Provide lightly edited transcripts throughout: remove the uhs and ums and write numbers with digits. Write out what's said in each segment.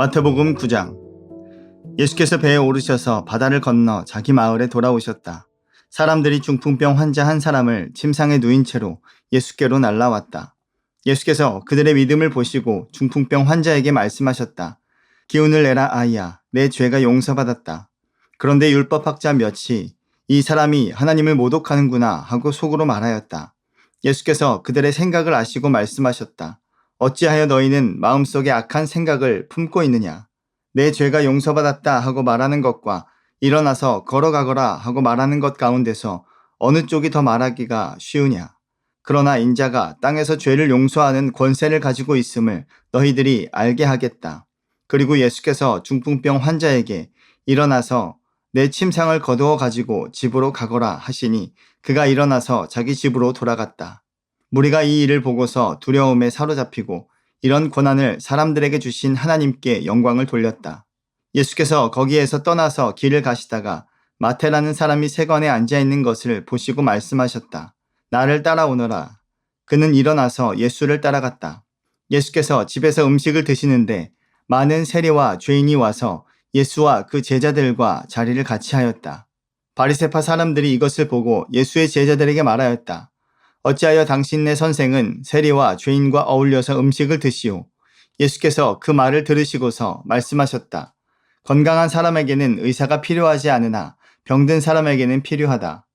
마태복음 9장. 예수께서 배에 오르셔서 바다를 건너 자기 마을에 돌아오셨다. 사람들이 중풍병 환자 한 사람을 침상에 누인 채로 예수께로 날라왔다. 예수께서 그들의 믿음을 보시고 중풍병 환자에게 말씀하셨다. 기운을 내라 아이야, 내 죄가 용서받았다. 그런데 율법학자 몇이 이 사람이 하나님을 모독하는구나 하고 속으로 말하였다. 예수께서 그들의 생각을 아시고 말씀하셨다. 어찌하여 너희는 마음속에 악한 생각을 품고 있느냐? 내 죄가 용서받았다 하고 말하는 것과 일어나서 걸어가거라 하고 말하는 것 가운데서 어느 쪽이 더 말하기가 쉬우냐? 그러나 인자가 땅에서 죄를 용서하는 권세를 가지고 있음을 너희들이 알게 하겠다. 그리고 예수께서 중풍병 환자에게 일어나서 내 침상을 거두어 가지고 집으로 가거라 하시니 그가 일어나서 자기 집으로 돌아갔다. 무리가 이 일을 보고서 두려움에 사로잡히고 이런 권한을 사람들에게 주신 하나님께 영광을 돌렸다. 예수께서 거기에서 떠나서 길을 가시다가 마태라는 사람이 세관에 앉아있는 것을 보시고 말씀하셨다. 나를 따라오너라. 그는 일어나서 예수를 따라갔다. 예수께서 집에서 음식을 드시는데 많은 세리와 죄인이 와서 예수와 그 제자들과 자리를 같이 하였다. 바리새파 사람들이 이것을 보고 예수의 제자들에게 말하였다. 어찌하여 당신네 선생은 세리와 죄인과 어울려서 음식을 드시오? 예수께서 그 말을 들으시고서 말씀하셨다. 건강한 사람에게는 의사가 필요하지 않으나 병든 사람에게는 필요하다.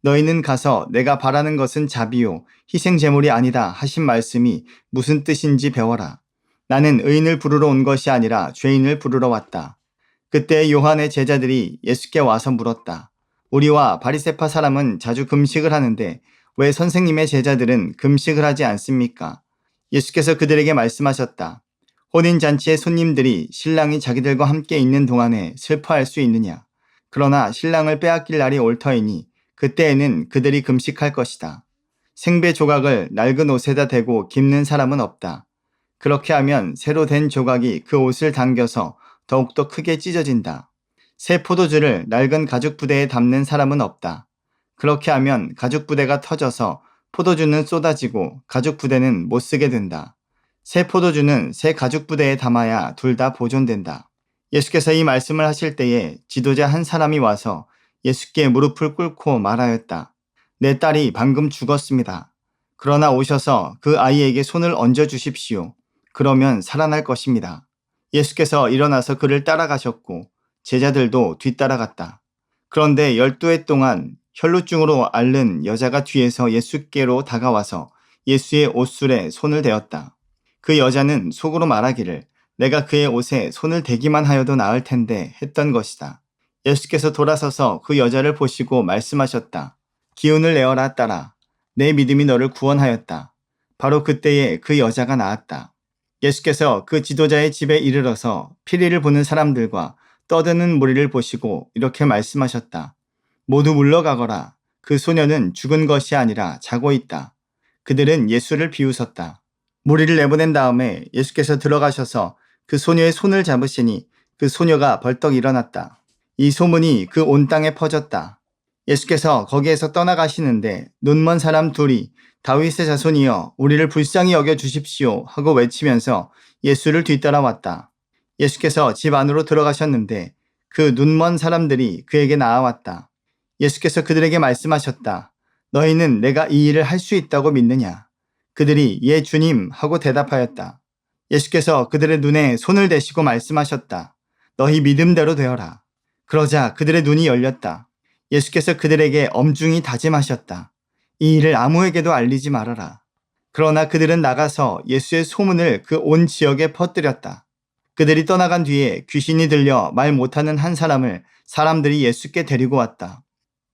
너희는 가서 내가 바라는 것은 자비요 희생 제물이 아니다 하신 말씀이 무슨 뜻인지 배워라. 나는 의인을 부르러 온 것이 아니라 죄인을 부르러 왔다. 그때 요한의 제자들이 예수께 와서 물었다. 우리와 바리새파 사람은 자주 금식을 하는데 왜 선생님의 제자들은 금식을 하지 않습니까? 예수께서 그들에게 말씀하셨다. 혼인잔치의 손님들이 신랑이 자기들과 함께 있는 동안에 슬퍼할 수 있느냐? 그러나 신랑을 빼앗길 날이 올 터이니 그때에는 그들이 금식할 것이다. 생배 조각을 낡은 옷에다 대고 깁는 사람은 없다. 그렇게 하면 새로 된 조각이 그 옷을 당겨서 더욱더 크게 찢어진다. 새 포도주를 낡은 가죽 부대에 담는 사람은 없다. 그렇게 하면 가죽 부대가 터져서 포도주는 쏟아지고 가죽 부대는 못 쓰게 된다. 새 포도주는 새 가죽 부대에 담아야 둘 다 보존된다. 예수께서 이 말씀을 하실 때에 지도자 한 사람이 와서 예수께 무릎을 꿇고 말하였다. 내 딸이 방금 죽었습니다. 그러나 오셔서 그 아이에게 손을 얹어 주십시오. 그러면 살아날 것입니다. 예수께서 일어나서 그를 따라가셨고 제자들도 뒤따라갔다. 그런데 12해 동안 혈루증으로 앓는 여자가 뒤에서 예수께로 다가와서 예수의 옷술에 손을 대었다. 그 여자는 속으로 말하기를 내가 그의 옷에 손을 대기만 하여도 나을 텐데 했던 것이다. 예수께서 돌아서서 그 여자를 보시고 말씀하셨다. 기운을 내어라 딸아. 내 믿음이 너를 구원하였다. 바로 그때에 그 여자가 나았다. 예수께서 그 지도자의 집에 이르러서 피리를 보는 사람들과 떠드는 무리를 보시고 이렇게 말씀하셨다. 모두 물러가거라. 그 소녀는 죽은 것이 아니라 자고 있다. 그들은 예수를 비웃었다. 무리를 내보낸 다음에 예수께서 들어가셔서 그 소녀의 손을 잡으시니 그 소녀가 벌떡 일어났다. 이 소문이 그 온 땅에 퍼졌다. 예수께서 거기에서 떠나가시는데 눈먼 사람 둘이 다윗의 자손이여 우리를 불쌍히 여겨 주십시오 하고 외치면서 예수를 뒤따라왔다. 예수께서 집 안으로 들어가셨는데 그 눈먼 사람들이 그에게 나아왔다. 예수께서 그들에게 말씀하셨다. 너희는 내가 이 일을 할 수 있다고 믿느냐? 그들이 예 주님 하고 대답하였다. 예수께서 그들의 눈에 손을 대시고 말씀하셨다. 너희 믿음대로 되어라. 그러자 그들의 눈이 열렸다. 예수께서 그들에게 엄중히 다짐하셨다. 이 일을 아무에게도 알리지 말아라. 그러나 그들은 나가서 예수의 소문을 그 온 지역에 퍼뜨렸다. 그들이 떠나간 뒤에 귀신이 들려 말 못하는 한 사람을 사람들이 예수께 데리고 왔다.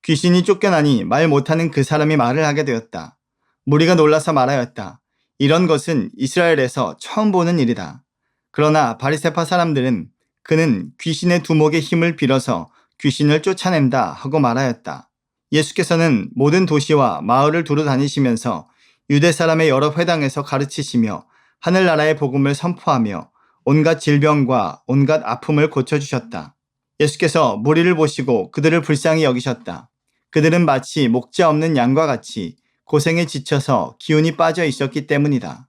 귀신이 쫓겨나니 말 못하는 그 사람이 말을 하게 되었다. 무리가 놀라서 말하였다. 이런 것은 이스라엘에서 처음 보는 일이다. 그러나 바리새파 사람들은 그는 귀신의 두목의 힘을 빌어서 귀신을 쫓아낸다 하고 말하였다. 예수께서는 모든 도시와 마을을 두루 다니시면서 유대 사람의 여러 회당에서 가르치시며 하늘나라의 복음을 선포하며 온갖 질병과 온갖 아픔을 고쳐주셨다. 예수께서 무리를 보시고 그들을 불쌍히 여기셨다. 그들은 마치 목자 없는 양과 같이 고생에 지쳐서 기운이 빠져 있었기 때문이다.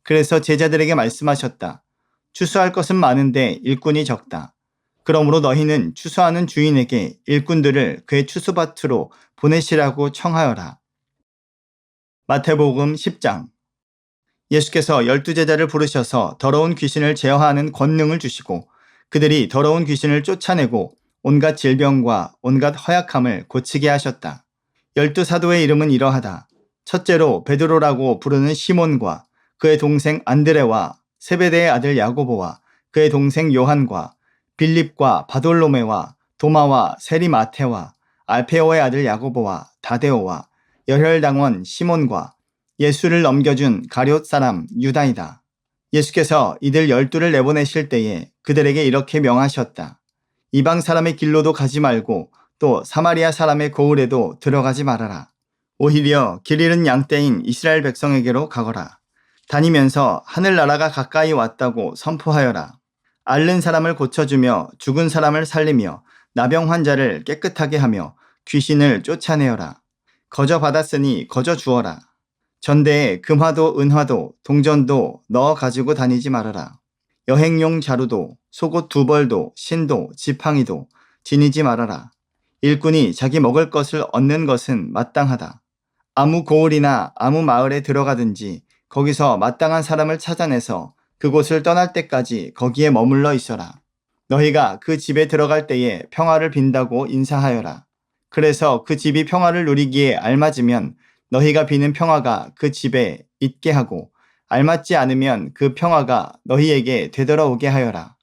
그래서 제자들에게 말씀하셨다. 추수할 것은 많은데 일꾼이 적다. 그러므로 너희는 추수하는 주인에게 일꾼들을 그의 추수밭으로 보내시라고 청하여라. 마태복음 10장. 예수께서 12제자를 부르셔서 더러운 귀신을 제어하는 권능을 주시고 그들이 더러운 귀신을 쫓아내고 온갖 질병과 온갖 허약함을 고치게 하셨다. 12사도의 이름은 이러하다. 첫째로 베드로라고 부르는 시몬과 그의 동생 안드레와 세베대의 아들 야고보와 그의 동생 요한과 빌립과 바돌로메와 도마와 세리마테와 알페오의 아들 야고보와 다데오와 열혈당원 시몬과 예수를 넘겨준 가룟 사람 유다이다. 예수께서 이들 12를 내보내실 때에 그들에게 이렇게 명하셨다. 이방 사람의 길로도 가지 말고 또 사마리아 사람의 고을에도 들어가지 말아라. 오히려 길 잃은 양떼인 이스라엘 백성에게로 가거라. 다니면서 하늘나라가 가까이 왔다고 선포하여라. 앓는 사람을 고쳐주며 죽은 사람을 살리며 나병 환자를 깨끗하게 하며 귀신을 쫓아내어라. 거저 받았으니 거저 주어라. 전대에 금화도 은화도 동전도 넣어 가지고 다니지 말아라. 여행용 자루도 속옷 2벌도 신도 지팡이도 지니지 말아라. 일꾼이 자기 먹을 것을 얻는 것은 마땅하다. 아무 고을이나 아무 마을에 들어가든지 거기서 마땅한 사람을 찾아내서 그곳을 떠날 때까지 거기에 머물러 있어라. 너희가 그 집에 들어갈 때에 평화를 빈다고 인사하여라. 그래서 그 집이 평화를 누리기에 알맞으면 너희가 비는 평화가 그 집에 있게 하고 알맞지 않으면 그 평화가 너희에게 되돌아오게 하여라.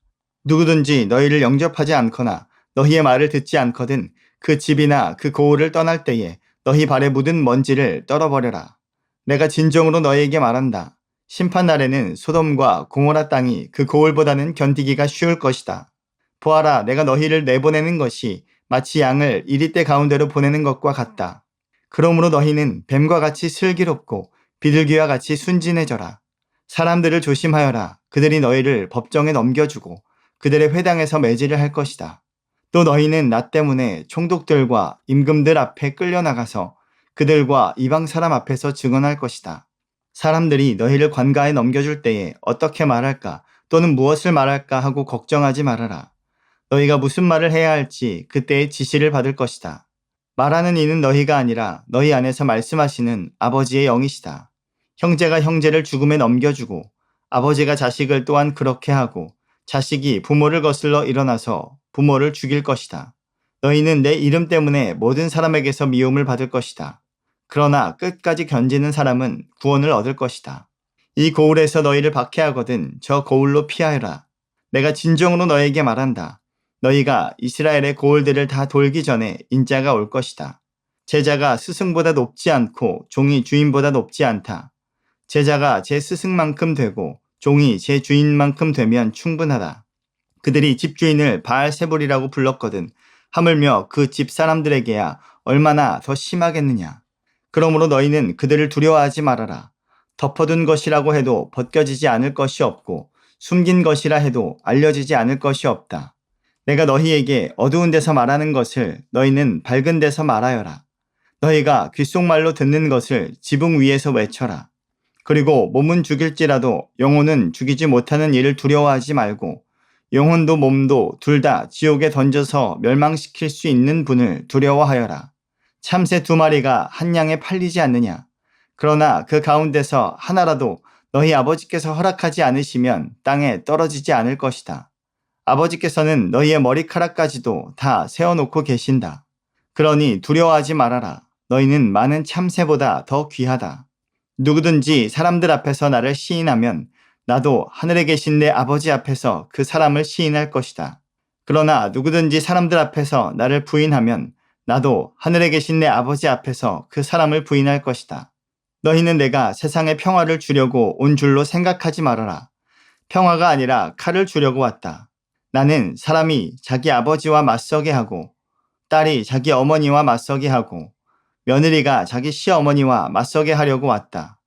누구든지 너희를 영접하지 않거나 너희의 말을 듣지 않거든 그 집이나 그 고을을 떠날 때에 너희 발에 묻은 먼지를 떨어버려라. 내가 진정으로 너희에게 말한다. 심판날에는 소돔과 고모라 땅이 그 고을보다는 견디기가 쉬울 것이다. 보아라, 내가 너희를 내보내는 것이 마치 양을 이리떼 가운데로 보내는 것과 같다. 그러므로 너희는 뱀과 같이 슬기롭고 비둘기와 같이 순진해져라. 사람들을 조심하여라. 그들이 너희를 법정에 넘겨주고 그들의 회당에서 매질을 할 것이다. 또 너희는 나 때문에 총독들과 임금들 앞에 끌려나가서 그들과 이방 사람 앞에서 증언할 것이다. 사람들이 너희를 관가에 넘겨줄 때에 어떻게 말할까 또는 무엇을 말할까 하고 걱정하지 말아라. 너희가 무슨 말을 해야 할지 그때의 지시를 받을 것이다. 말하는 이는 너희가 아니라 너희 안에서 말씀하시는 아버지의 영이시다. 형제가 형제를 죽음에 넘겨주고 아버지가 자식을 또한 그렇게 하고 자식이 부모를 거슬러 일어나서 부모를 죽일 것이다. 너희는 내 이름 때문에 모든 사람에게서 미움을 받을 것이다. 그러나 끝까지 견디는 사람은 구원을 얻을 것이다. 이 고울에서 너희를 박해하거든 저 고울로 피하여라. 내가 진정으로 너희에게 말한다. 너희가 이스라엘의 고을들을 다 돌기 전에 인자가 올 것이다. 제자가 스승보다 높지 않고 종이 주인보다 높지 않다. 제자가 제 스승만큼 되고 종이 제 주인만큼 되면 충분하다. 그들이 집주인을 바알세불이라고 불렀거든 하물며 그 집 사람들에게야 얼마나 더 심하겠느냐. 그러므로 너희는 그들을 두려워하지 말아라. 덮어둔 것이라고 해도 벗겨지지 않을 것이 없고 숨긴 것이라 해도 알려지지 않을 것이 없다. 내가 너희에게 어두운 데서 말하는 것을 너희는 밝은 데서 말하여라. 너희가 귓속말로 듣는 것을 지붕 위에서 외쳐라. 그리고 몸은 죽일지라도 영혼은 죽이지 못하는 일을 두려워하지 말고 영혼도 몸도 둘 다 지옥에 던져서 멸망시킬 수 있는 분을 두려워하여라. 참새 2마리가 한 양에 팔리지 않느냐. 그러나 그 가운데서 하나라도 너희 아버지께서 허락하지 않으시면 땅에 떨어지지 않을 것이다. 아버지께서는 너희의 머리카락까지도 다 세워놓고 계신다. 그러니 두려워하지 말아라. 너희는 많은 참새보다 더 귀하다. 누구든지 사람들 앞에서 나를 시인하면 나도 하늘에 계신 내 아버지 앞에서 그 사람을 시인할 것이다. 그러나 누구든지 사람들 앞에서 나를 부인하면 나도 하늘에 계신 내 아버지 앞에서 그 사람을 부인할 것이다. 너희는 내가 세상에 평화를 주려고 온 줄로 생각하지 말아라. 평화가 아니라 칼을 주려고 왔다. 나는 사람이 자기 아버지와 맞서게 하고 딸이 자기 어머니와 맞서게 하고 며느리가 자기 시어머니와 맞서게 하려고 왔다.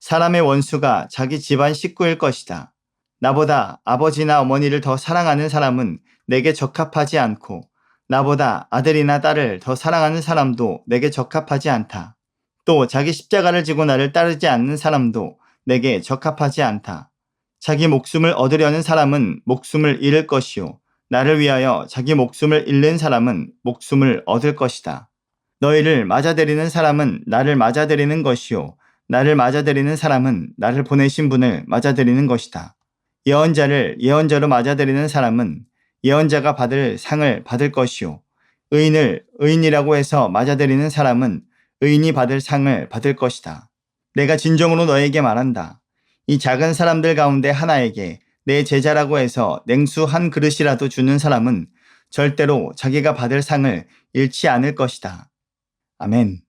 사람의 원수가 자기 집안 식구일 것이다. 나보다 아버지나 어머니를 더 사랑하는 사람은 내게 적합하지 않고 나보다 아들이나 딸을 더 사랑하는 사람도 내게 적합하지 않다. 또 자기 십자가를 지고 나를 따르지 않는 사람도 내게 적합하지 않다. 자기 목숨을 얻으려는 사람은 목숨을 잃을 것이요 나를 위하여 자기 목숨을 잃는 사람은 목숨을 얻을 것이다. 너희를 맞아들이는 사람은 나를 맞아들이는 것이요 나를 맞아들이는 사람은 나를 보내신 분을 맞아들이는 것이다. 예언자를 예언자로 맞아들이는 사람은 예언자가 받을 상을 받을 것이요 의인을 의인이라고 해서 맞아들이는 사람은 의인이 받을 상을 받을 것이다. 내가 진정으로 너에게 말한다. 이 작은 사람들 가운데 하나에게 내 제자라고 해서 냉수 한 그릇이라도 주는 사람은 절대로 자기가 받을 상을 잃지 않을 것이다. 아멘.